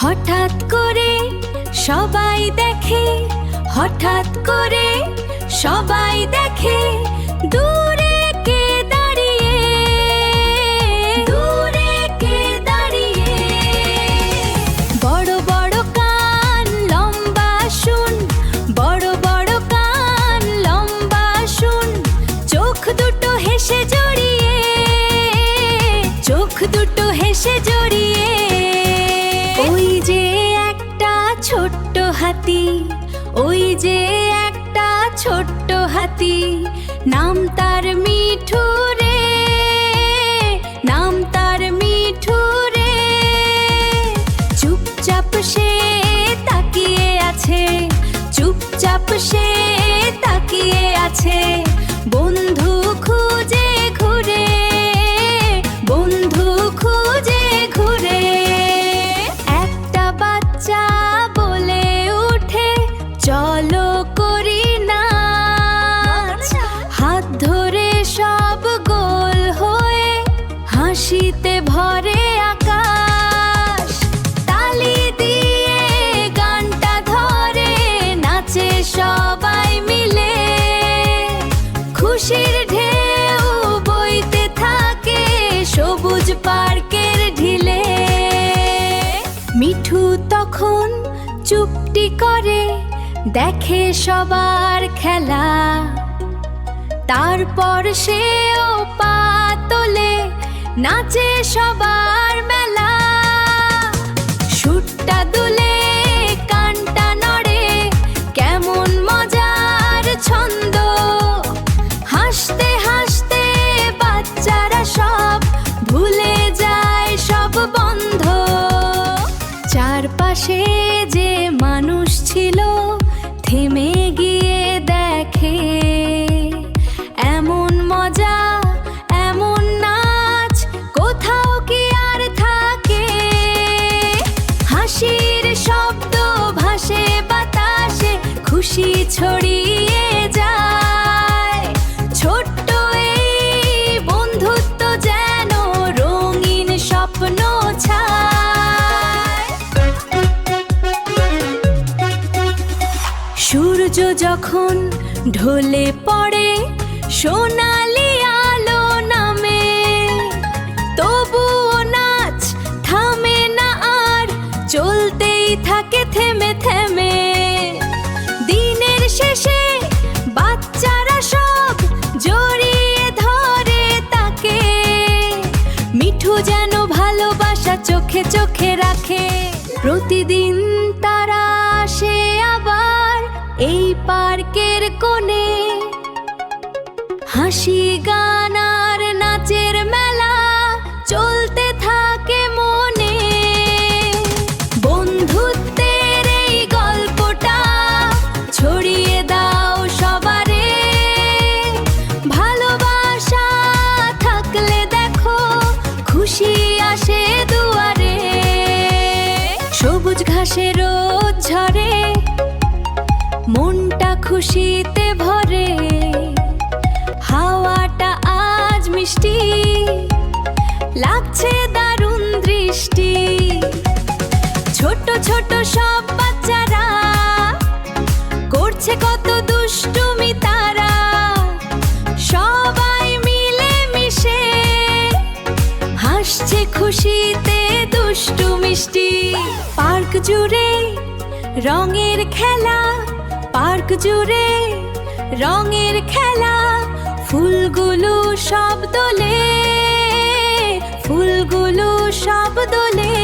হঠাৎ করে সবাই দেখে, হঠাৎ করে সবাই দেখে দূরে কে দাঁড়িয়ে, দূরে কে দাঁড়িয়ে। বড় বড় কান লম্বা শুন, বড় বড় কান লম্বা শুন, চোখ দুটো হেসে জড়িয়ে, চোখ দুটো হেসে জড়িয়ে। ওই যে একটা ছোট্ট হাতি, ওই যে একটা ছোট্ট হাতি, নাম তার মিঠু রে, নাম তার মিঠু রে। চুপচাপ সে তাকিয়ে আছে, চুপচাপ সে তাকিয়ে আছে, বন্ধু খুঁজে ঘুরে, বন্ধু খুঁজে ঘুরে। একটা বাচ্চা বলে উঠে, চলো করি নাচ। হাত ধরে সব গোল হয়ে হাসিতে ভরে আকাশ। তালি দিয়ে গানটা ধরে নাচে সবাই মিলে, খুশির ঢেউ বইতে থাকে সবুজ পার্কের ঢিলে। মিঠু তখন চুপটি করে দেখে সবার খেলা, তারপর সেও পা তোলে নাচে সবার মেলা। সুরটা দুলে কানটা নড়ে, কেমন মজার ছন্দ। হাসতে হাসতে বাচ্চারা সব ভুলে যায় সব বন্ধ। চারপাশে যে মানুষ ছিল থেমে গিয়ে দেখে, এমন মজা এমন নাচ কোথাও কি আর থাকে। হাসির শব্দ ভাসে বাতাসে, খুশি ছড়িয়ে যায়। ছোট্ট এই বন্ধুত্ব যেন রঙিন স্বপ্ন ছায়। সূর্য যখন ঢলে পড়ে, সোনালি আলো নামে, তবুও নাচ থামে না আর, চলতেই থাকে থেমে থেমে। দিনের শেষে বাচ্চারা সব জড়িয়ে ধরে তাকে, মিঠু যেন ভালোবাসা চোখে চোখে রাখে। প্রতিদিন তারা আসে আবার এই পার্কের কোণে, হাসি গান আর নাচের মেলা চলতে থাকে মনে। বন্ধুত্বের এই গল্পটা ছড়িয়ে দাও সবারে, ভালোবাসা থাকলে দেখো খুশি আসে দুয়ারে। সবুজ ঘাসে রোদ ঝরে, মনটা খুশিতে ভরে, হাওয়াটা আজ মিষ্টি, লাগছে দারুণ দৃষ্টি। ছোট ছোট সব বাচ্চারা করছে কত দুষ্টুমি তারা, সবাই মিলে মিশে হাসছে খুশিতে দুষ্টু মিষ্টি। পার্ক জুড়ে রঙের খেলা, পার্ক জুড়ে রঙের খেলা, ফুলগুলো সব দোলে, ফুলগুলো সব দোলে।